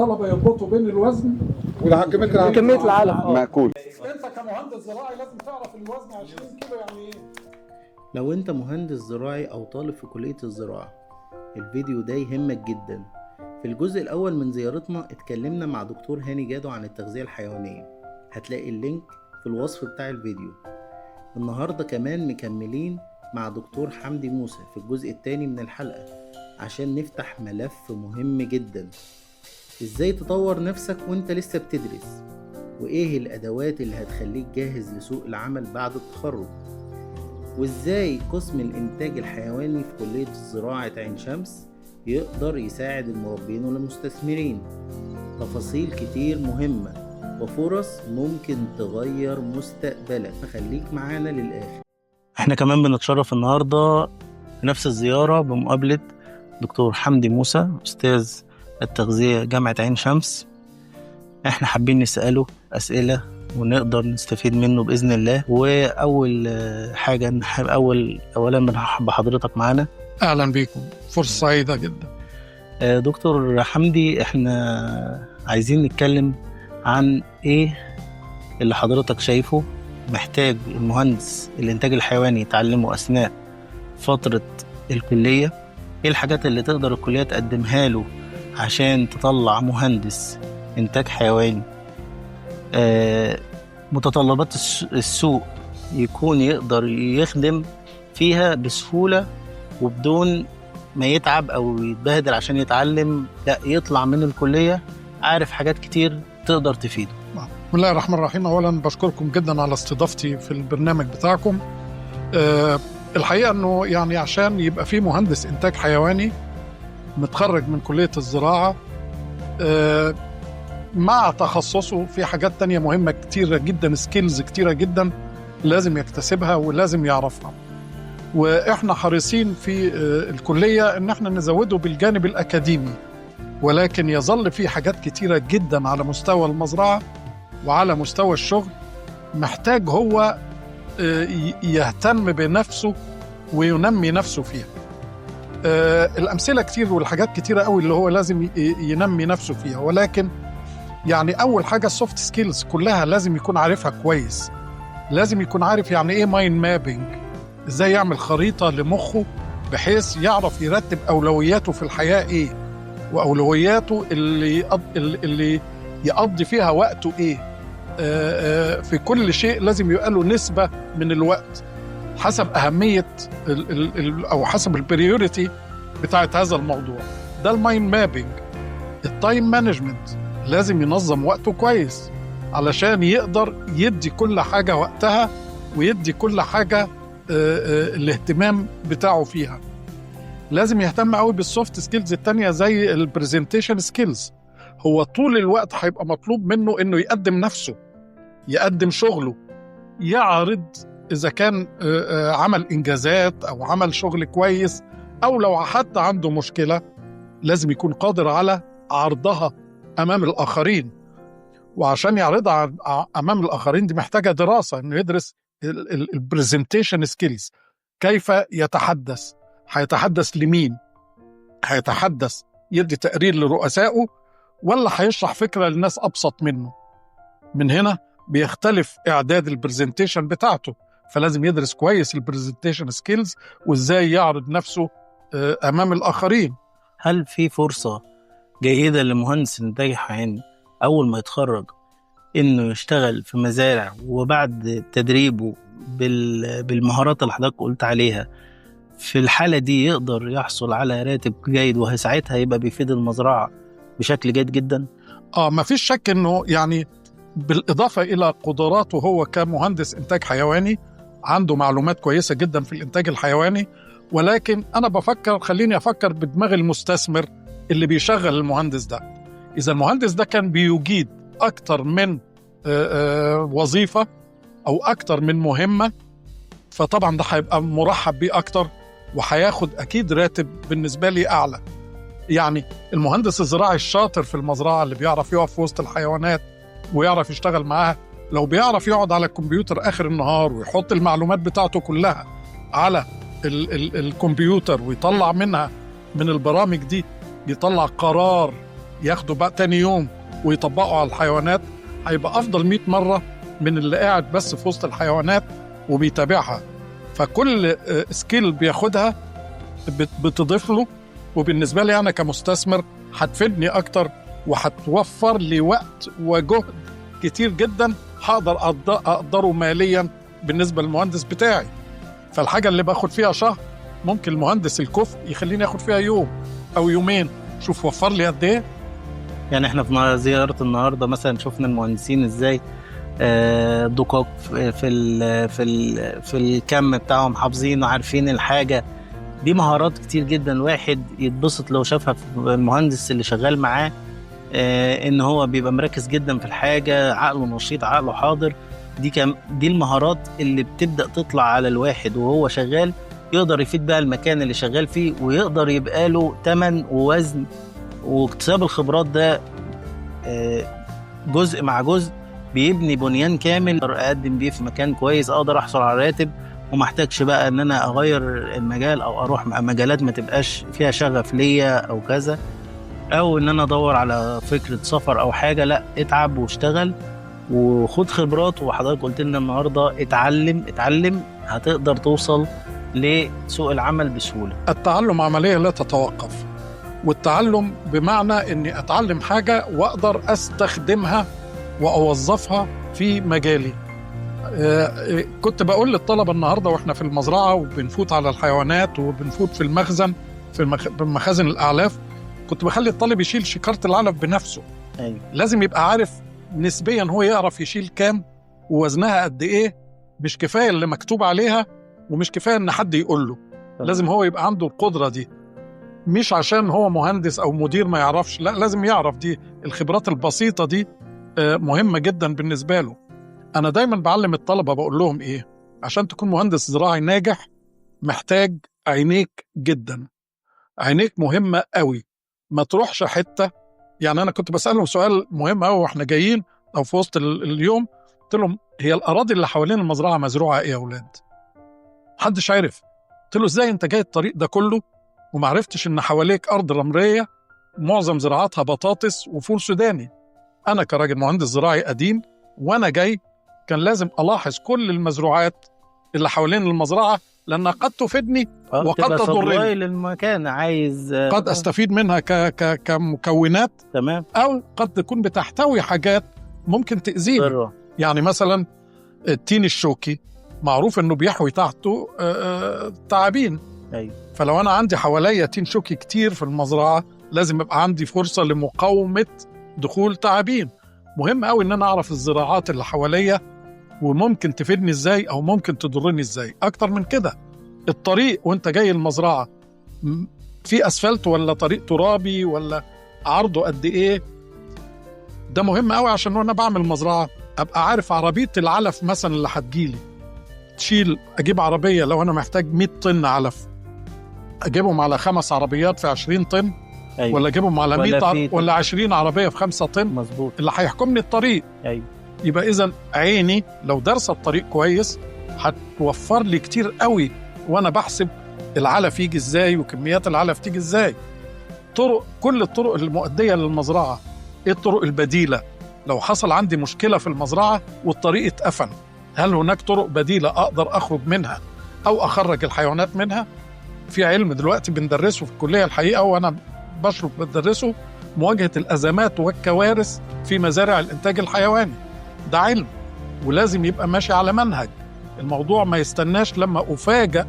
طلبة يربطوا بين الوزن كمية العلف مأكول. انت كمهندس زراعي لازم تعرف الوزن 20 كيلو يعني ايه. لو انت مهندس زراعي او طالب في كلية الزراعة، الفيديو ده يهمك جدا. في الجزء الاول من زيارتنا اتكلمنا مع دكتور هاني جادو عن التغذية الحيوانية، هتلاقي اللينك في الوصف بتاع الفيديو. النهاردة كمان مكملين مع دكتور حمدي موسى في الجزء التاني من الحلقة عشان نفتح ملف مهم جدا: ازاي تطور نفسك وانت لسه بتدرس، وايه الادوات اللي هتخليك جاهز لسوق العمل بعد التخرج، وازاي قسم الانتاج الحيواني في كلية الزراعة عين شمس يقدر يساعد المربين والمستثمرين. تفاصيل كتير مهمة وفرص ممكن تغير مستقبلك، فخليك معانا للآخر. احنا كمان بنتشرف النهاردة بنفس الزيارة بمقابلة دكتور حمدي موسى أستاذ التغذية جامعة عين شمس. احنا حابين نسأله أسئلة ونقدر نستفيد منه بإذن الله. وأول حاجة نحب أولا بنرحب بحضرتك معانا. اهلا بيكم، فرصة سعيدة جدا. دكتور حمدي، احنا عايزين نتكلم عن ايه اللي حضرتك شايفه محتاج المهندس الانتاج الحيواني يتعلمه اثناء فترة الكلية. ايه الحاجات اللي تقدر الكلية تقدمها له عشان تطلع مهندس انتاج حيواني متطلبات السوق يكون يقدر يخدم فيها بسهولة وبدون ما يتعب او يتبهدل عشان يتعلم، لا يطلع من الكلية عارف حاجات كتير تقدر تفيده. بسم الله الرحمن الرحيم. اولا بشكركم جدا على استضافتي في البرنامج بتاعكم. الحقيقة انه يعني عشان يبقى فيه مهندس انتاج حيواني متخرج من كلية الزراعة مع تخصصه في حاجات تانية مهمة كتيرة جدا، سكيلز كتيرة جدا لازم يكتسبها ولازم يعرفها. واحنا حريصين في الكلية ان احنا نزوده بالجانب الاكاديمي، ولكن يظل في حاجات كتيرة جدا على مستوى المزرعة وعلى مستوى الشغل محتاج هو يهتم بنفسه وينمي نفسه فيها. الأمثلة كتير والحاجات كتيرة قوي اللي هو لازم ينمي نفسه فيها، ولكن يعني أول حاجة السوفت سكيلز كلها لازم يكون عارفها كويس. لازم يكون عارف يعني إيه مايند مابينج، إزاي يعمل خريطة لمخه بحيث يعرف يرتب أولوياته في الحياة إيه، وأولوياته اللي يقضي فيها وقته إيه. في كل شيء لازم يبقى له نسبة من الوقت حسب أهمية أو حسب البريوريتي بتاعت هذا الموضوع. ده المايند مابينج. التايم مانجمنت لازم ينظم وقته كويس علشان يقدر يدي كل حاجة وقتها ويدي كل حاجة الاهتمام بتاعه فيها. لازم يهتم قوي بالسوفت سكيلز التانية زي البرزنتيشن سكيلز. هو طول الوقت هيبقى مطلوب منه انه يقدم نفسه، يقدم شغله، يعرض اذا كان عمل انجازات او عمل شغل كويس، او لو حتى عنده مشكلة لازم يكون قادر على عرضها امام الاخرين. وعشان يعرضها امام الاخرين دي محتاجة دراسة، انه يدرس البرزنتيشن سكيلز. كيف يتحدث، هيتحدث لمين، هيتحدث يدي تقرير لرؤسائه ولا هيشرح فكرة للناس أبسط منه. من هنا بيختلف إعداد البرزنتيشن بتاعته، فلازم يدرس كويس البرزنتيشن سكيلز وإزاي يعرض نفسه أمام الآخرين. هل في فرصة جيدة لمهندس الإنتاج الحيواني أول ما يتخرج إنه يشتغل في مزارع، وبعد تدريبه بالمهارات اللي حضرتك قلت عليها في الحالة دي يقدر يحصل على راتب جيد وساعتها يبقى بيفيد المزرعة بشكل جيد جدا؟ ما فيش شك إنه يعني بالإضافة إلى قدراته هو كمهندس إنتاج حيواني عنده معلومات كويسة جدا في الإنتاج الحيواني، ولكن أنا خليني أفكر بدماغ المستثمر اللي بيشغل المهندس ده. إذا المهندس ده كان بيجيد أكتر من وظيفة أو أكتر من مهمة، فطبعا ده هيبقى مرحب بيه أكتر وهياخد أكيد راتب بالنسبة لي أعلى. يعني المهندس الزراعي الشاطر في المزرعة اللي بيعرف يقف في وسط الحيوانات ويعرف يشتغل معاها، لو بيعرف يقعد على الكمبيوتر آخر النهار ويحط المعلومات بتاعته كلها على الكمبيوتر ويطلع منها من البرامج دي، يطلع قرار ياخده بقى تاني يوم ويطبقه على الحيوانات هيبقى أفضل 100 مرة من اللي قاعد بس في وسط الحيوانات وبيتابعها. فكل سكيل بياخدها بتضيف له، وبالنسبة لي أنا كمستثمر هتفيدني أكتر وهتوفر لي وقت وجهد كتير جدا هقدر أقدره ماليا بالنسبة للمهندس بتاعي. فالحاجة اللي باخد فيها شهر ممكن المهندس الكفء يخليني أخد فيها يوم أو يومين. شوف وفر لي قد إيه. يعني احنا في زيارة النهاردة مثلا شفنا المهندسين ازاي دقاق في الكم بتاعهم، حافظين وعارفين الحاجة دي. مهارات كتير جدا الواحد يتبسط لو شافها في المهندس اللي شغال معاه، ان هو بيبقى مركز جدا في الحاجة، عقله نشيط، عقله حاضر. دي المهارات اللي بتبدأ تطلع على الواحد وهو شغال، يقدر يفيد بقى المكان اللي شغال فيه، ويقدر يبقى له تمن ووزن. واكتساب الخبرات ده جزء مع جزء بيبني بنيان كامل اقدر اقدم بيه في مكان كويس، اقدر احصل على راتب ومحتاجش بقى ان انا اغير المجال او اروح مجالات ما تبقاش فيها شغف ليا او كذا، او ان انا ادور على فكرة سفر او حاجة. لا، اتعب واشتغل وخد خبرات. وحضرتك قلت لنا النهاردة اتعلم هتقدر توصل لسوق العمل بسهولة. التعلم عملية لا تتوقف، والتعلم بمعنى اني اتعلم حاجة واقدر استخدمها واوظفها في مجالي. كنت بقول للطلبة النهاردة واحنا في المزرعة وبنفوت على الحيوانات وبنفوت في المخزن في مخازن الأعلاف، كنت بخلي الطالب يشيل شكارة العلف بنفسه. أيوة. لازم يبقى عارف نسبيا هو يعرف يشيل كام ووزنها قد ايه. مش كفاية اللي مكتوب عليها ومش كفاية ان حد يقول له. لازم هو يبقى عنده القدرة دي، مش عشان هو مهندس او مدير ما يعرفش، لا، لازم يعرف. دي الخبرات البسيطة دي مهمة جدا بالنسبة له. انا دايما بعلم الطلبة بقول لهم ايه: عشان تكون مهندس زراعي ناجح محتاج عينيك جدا. عينيك مهمة قوي، ما تروحش حتة. يعني انا كنت بسألهم سؤال مهم قوي واحنا جايين او في وسط اليوم، قلت لهم: هي الاراضي اللي حوالين المزرعة مزروعة ايه يا اولاد؟ محدش عارف. قلت له: ازاي انت جاي الطريق ده كله ومعرفتش ان حواليك ارض رملية معظم زراعتها بطاطس وفول سوداني؟ انا كراجل مهندس زراعي قديم وانا جاي كان لازم الاحظ كل المزروعات اللي حوالين المزرعة، لانها قد تفيدني وقد تضرني. للمكان عايز قد استفيد منها كمكونات، تمام، او قد تكون بتحتوي حاجات ممكن تأذيني. يعني مثلا التين الشوكي معروف انه بيحوي تحته تعابين. أيوة. فلو انا عندي حواليا تين شوكي كتير في المزرعة لازم يبقى عندي فرصة لمقاومة دخول تعابين. مهم قوي ان انا اعرف الزراعات اللي حواليا وممكن تفيدني ازاي او ممكن تضرني ازاي. اكتر من كده، الطريق وانت جاي المزرعة في اسفلت ولا طريق ترابي ولا عرضه قد ايه، ده مهم قوي عشان وانا بعمل مزرعة ابقى عارف عربية العلف مثلا اللي هتجيلي اجيب عربية لو انا محتاج 100 طن علف اجيبهم على 5 عربيات في 20 طن. أيوة. ولا اجيبهم على 100 ولا 20 عربية في 5 طن. مظبوط. اللي هيحكمني الطريق. أيوة. يبقى اذا عيني لو درس الطريق كويس هتوفر لي كتير قوي وانا بحسب العلف يجي ازاي وكميات العلف تيجي ازاي. كل الطرق المؤدية للمزرعة. ايه الطرق البديلة لو حصل عندي مشكلة في المزرعة والطريق اتقفل؟ هل هناك طرق بديلة اقدر اخرج منها او اخرج الحيوانات منها؟ في علم دلوقتي بندرسه في الكلية الحقيقة وانا بشرف بدرسه، مواجهة الازمات والكوارث في مزارع الانتاج الحيواني. ده علم ولازم يبقى ماشي على منهج. الموضوع ما يستناش لما أفاجأ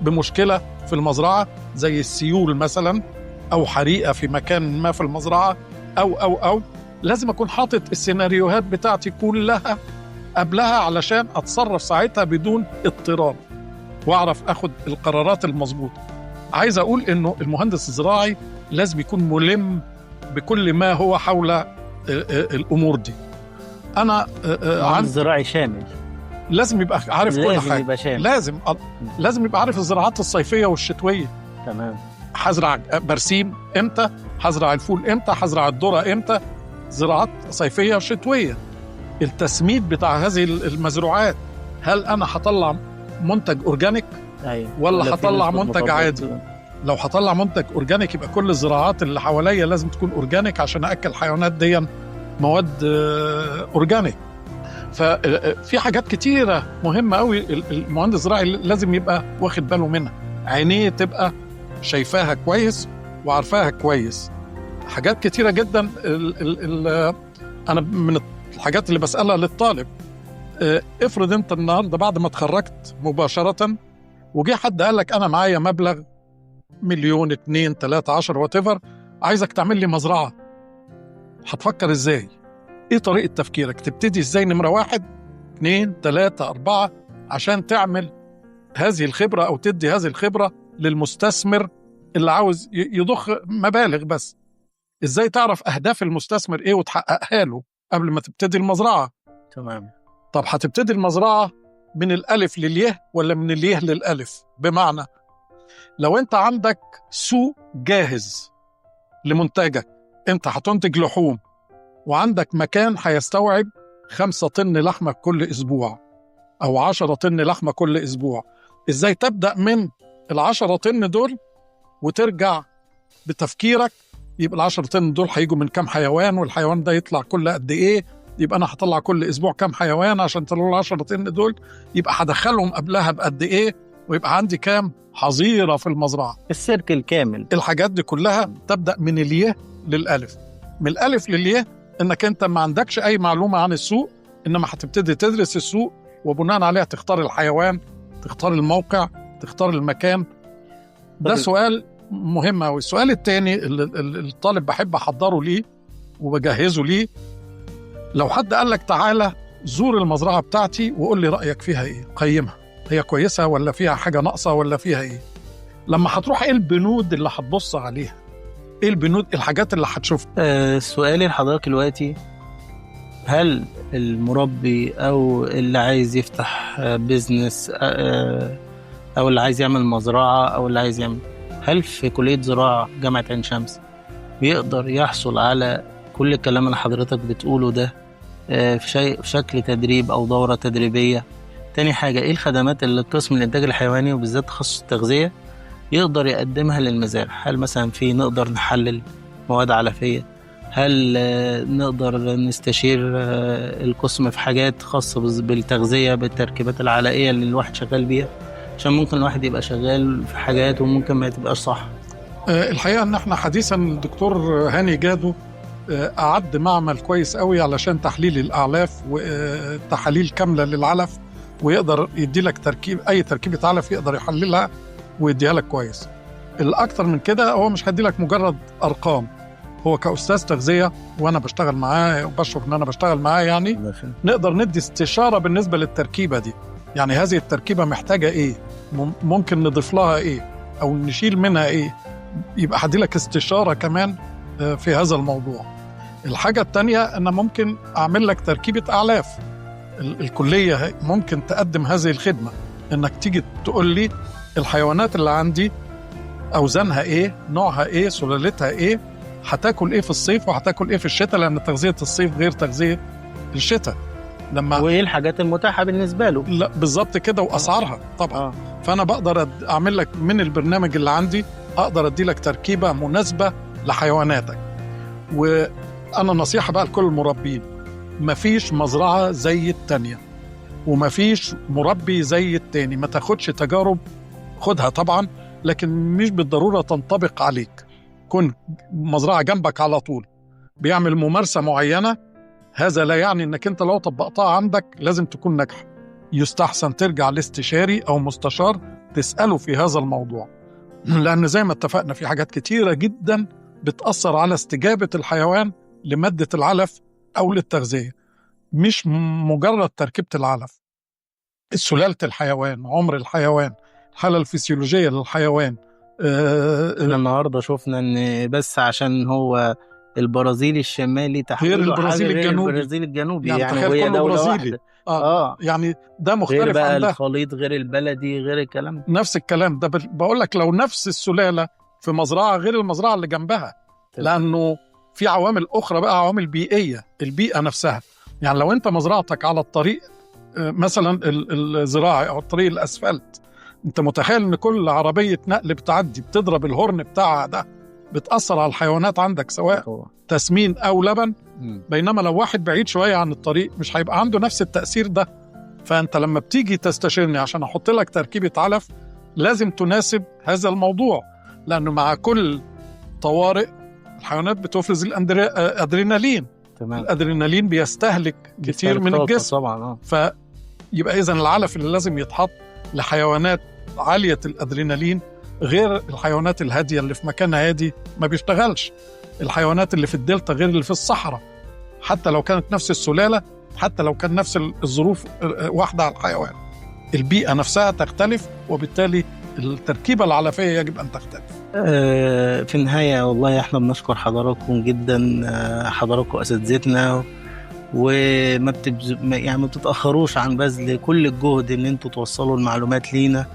بمشكلة في المزرعة زي السيول مثلا أو حريقة في مكان ما في المزرعة أو لازم أكون حاطط السيناريوهات بتاعتي كلها قبلها علشان أتصرف ساعتها بدون اضطراب وأعرف أخد القرارات المظبوطة. عايز أقول إنه المهندس الزراعي لازم يكون ملم بكل ما هو حول الأمور دي. أنا عن زراعي شامل، لازم يبقى عارف كل حاجة. يبقى شامل. لازم يبقى عارف الزراعات الصيفية والشتوية. تمام. هزرع برسيم امتى، هزرع الفول امتى، هزرع الذرة امتى. زراعات صيفية وشتوية. التسميد بتاع هذه المزروعات، هل أنا هطلع منتج أورجانيك؟ أيوة. ولا هطلع منتج عادي؟ لو هطلع منتج اورجانيك يبقى كل الزراعات اللي حواليا لازم تكون اورجانيك عشان اكل الحيوانات دي مواد اورجانيك. ففي حاجات كتيره مهمه قوي المهندس الزراعي لازم يبقى واخد باله منها، عينيه تبقى شايفاها كويس وعارفاها كويس. حاجات كتيره جدا انا من الحاجات اللي بسالها للطالب، افرض انت النهارده بعد ما اتخرجت مباشره وجي حد قال لك انا معايا مبلغ 1,000,000 2 3 10 وات، عايزك تعمل لي مزرعه، هتفكر ازاي؟ ايه طريقه تفكيرك؟ تبتدي ازاي؟ نمره 1 2 3 4 عشان تعمل هذه الخبره او تدي هذه الخبره للمستثمر اللي عاوز يضخ مبالغ. بس ازاي تعرف اهداف المستثمر ايه وتحققها له قبل ما تبتدي المزرعه؟ تمام. طب هتبتدي المزرعه من الالف للياء ولا من الياء للالف؟ بمعنى لو انت عندك سوق جاهز لمنتجك، انت هتنتج لحوم وعندك مكان هيستوعب 5 طن لحمه كل اسبوع او 10 طن لحمه كل اسبوع، ازاي تبدا من ال10 طن دول وترجع بتفكيرك؟ يبقى ال10 طن دول هيجوا من كام حيوان، والحيوان ده يطلع كل قد ايه، يبقى انا هطلع كل اسبوع كام حيوان عشان يطلعوا ال10 طن دول، يبقى هدخلهم قبلها بقد ايه، ويبقى عندي كام حظيره في المزرعه. السيركل كامل. الحاجات دي كلها تبدا من الياء للالف. من الالف للياء انك انت ما عندكش اي معلومه عن السوق، انما هتبتدي تدرس السوق وبناء عليها تختار الحيوان، تختار الموقع، تختار المكان. ده سؤال مهم أوي. السؤال الثاني اللي الطالب بحب احضره ليه وبجهزه ليه، لو حد قال لك تعالى زور المزرعه بتاعتي وقول لي رايك فيها ايه، قيمها، هي كويسه ولا فيها حاجه ناقصه ولا فيها ايه؟ لما هتروح ايه البنود اللي هتبص عليها؟ ايه البنود، الحاجات اللي هتشوفها؟ سؤالي لحضرتك دلوقتي، هل المربي او اللي عايز يفتح بيزنس او اللي عايز يعمل مزرعه او اللي عايز يعمل، هل في كليه زراعه جامعه عين شمس بيقدر يحصل على كل الكلام اللي حضرتك بتقوله ده في شكل تدريب او دوره تدريبيه؟ تاني حاجه، ايه الخدمات اللي قسم الانتاج الحيواني وبالذات تخصص التغذيه يقدر يقدمها للمزارع؟ هل مثلا نقدر نحلل مواد علفيه؟ هل نقدر نستشير القسم في حاجات خاصه بالتغذيه بالتركيبات العلائيه اللي الواحد شغال بيها؟ عشان ممكن الواحد يبقى شغال في حاجات وممكن ما تبقاش صح. الحقيقه ان احنا حديثا الدكتور هاني جادو أعد معمل كويس قوي علشان تحليل الأعلاف وتحاليل كاملة للعلف، ويقدر يدي لك أي تركيبة علف يقدر يحللها ويديها لك كويس. الأكتر من كده هو مش هيدي لك مجرد أرقام، هو كأستاذ تغذية وأنا بشتغل معاه وبشرف إن أنا بشتغل معاه، يعني نقدر ندي استشارة بالنسبة للتركيبة دي. يعني هذه التركيبة محتاجة إيه، ممكن نضيف لها إيه أو نشيل منها إيه، يبقى هدي لك استشارة كمان في هذا الموضوع. الحاجة التانية أنا ممكن أعمل لك تركيبة أعلاف. الكلية ممكن تقدم هذه الخدمة، إنك تيجي تقول لي الحيوانات اللي عندي أوزانها إيه، نوعها إيه، سلالتها إيه، هتاكل إيه في الصيف وهتاكل إيه في الشتاء، لأن تغذية الصيف غير تغذية الشتاء. وإيه الحاجات المتاحة بالنسبة له؟ لا بالظبط كده، وأسعارها طبعا. فأنا بقدر أعمل لك من البرنامج اللي عندي، أقدر أدي لك تركيبة مناسبة لحيواناتك. وأنا نصيحة بقى لكل المربين، مفيش مزرعة زي التانية ومفيش مربي زي التاني. ما تاخدش تجارب، خدها طبعا لكن مش بالضرورة تنطبق عليك. كن مزرعة جنبك على طول بيعمل ممارسة معينة، هذا لا يعني انك انت لو طبقتها عندك لازم تكون ناجحة. يستحسن ترجع لاستشاري او مستشار تسأله في هذا الموضوع، لأن زي ما اتفقنا في حاجات كتيرة جدا بتأثر على استجابة الحيوان لمادة العلف أو للتغذية، مش مجرد تركيبة العلف. سلالة الحيوان، عمر الحيوان، الحالة الفسيولوجية للحيوان. النهاردة شفنا أن بس عشان هو البرازيلي الشمالي غير البرازيل الجنوبي، يعني هي دولة برازيلي. يعني ده مختلف غير بقى عن ده. الخليط غير البلدي غير الكلام، نفس الكلام ده. بقول لك لو نفس السلالة في مزرعة غير المزرعة اللي جنبها، لأنه في عوامل أخرى بقى، عوامل بيئية، البيئة نفسها. يعني لو أنت مزرعتك على الطريق مثلا الزراعي أو الطريق الأسفلت، انت متخيل ان كل عربية نقل بتعدي بتضرب الهورن بتاعها ده بتأثر على الحيوانات عندك سواء تسمين او لبن، بينما لو واحد بعيد شوية عن الطريق مش هيبقى عنده نفس التأثير ده. فانت لما بتيجي تستشيرني عشان احط لك تركيبة علف لازم تناسب هذا الموضوع، لانه مع كل طوارئ الحيوانات بتفرز الادرينالين. تمام. الادرينالين بيستهلك كتير من الجسم طبعا. فيبقى اذا العلف اللي لازم يتحط لحيوانات عالية الادرينالين غير الحيوانات الهادية اللي في مكان هادي ما بيشتغلش. الحيوانات اللي في الدلتا غير اللي في الصحراء، حتى لو كانت نفس السلالة، حتى لو كان نفس الظروف واحدة على الحيوان، البيئة نفسها تختلف، وبالتالي التركيبة العلفية يجب أن تختلف. في النهاية والله احنا بنشكر حضراتكم جدا، حضراتكم أساتذتنا، وما ما بتتأخروش عن بذل كل الجهد ان انتوا توصلوا المعلومات لينا،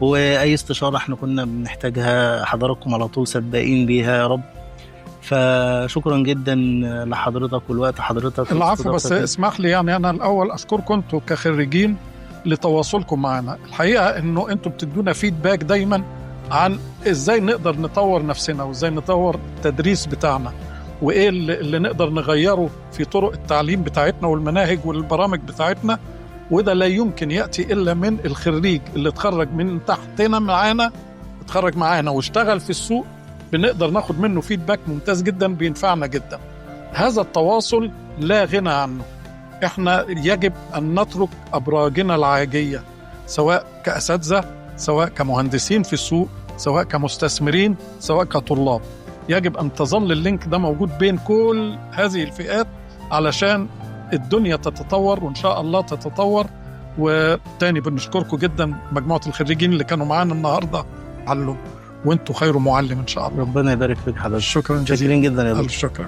واي استشارة احنا كنا بنحتاجها حضراتكم على طول سباقين بيها يا رب. فشكرا جدا لحضرتك والوقت حضرتك. العفو، بس اسمح لي يعني أنا الأول أشكركم أنتوا كخريجين لتواصلكم معنا. الحقيقة أنه أنتوا بتدونا فيدباك دايما عن إزاي نقدر نطور نفسنا وإزاي نطور التدريس بتاعنا، وإيه اللي نقدر نغيره في طرق التعليم بتاعتنا والمناهج والبرامج بتاعتنا. وده لا يمكن يأتي إلا من الخريج اللي اتخرج من تحتنا معانا، اتخرج معانا واشتغل في السوق، بنقدر ناخد منه فيدباك ممتاز جدا بينفعنا جدا. هذا التواصل لا غنى عنه. احنا يجب أن نترك أبراجنا العاجية، سواء كأساتذة، سواء كمهندسين في السوق، سواء كمستثمرين، سواء كطلاب. يجب أن تظل اللينك ده موجود بين كل هذه الفئات علشان الدنيا تتطور، وإن شاء الله تتطور. وتاني بنشكركم جدا مجموعة الخريجين اللي كانوا معانا النهاردة علم، وانتوا خير معلم إن شاء الله. ربنا يبارك فيك حضرتك. شكرا جزيلا جدا يا دكتور. شكرا.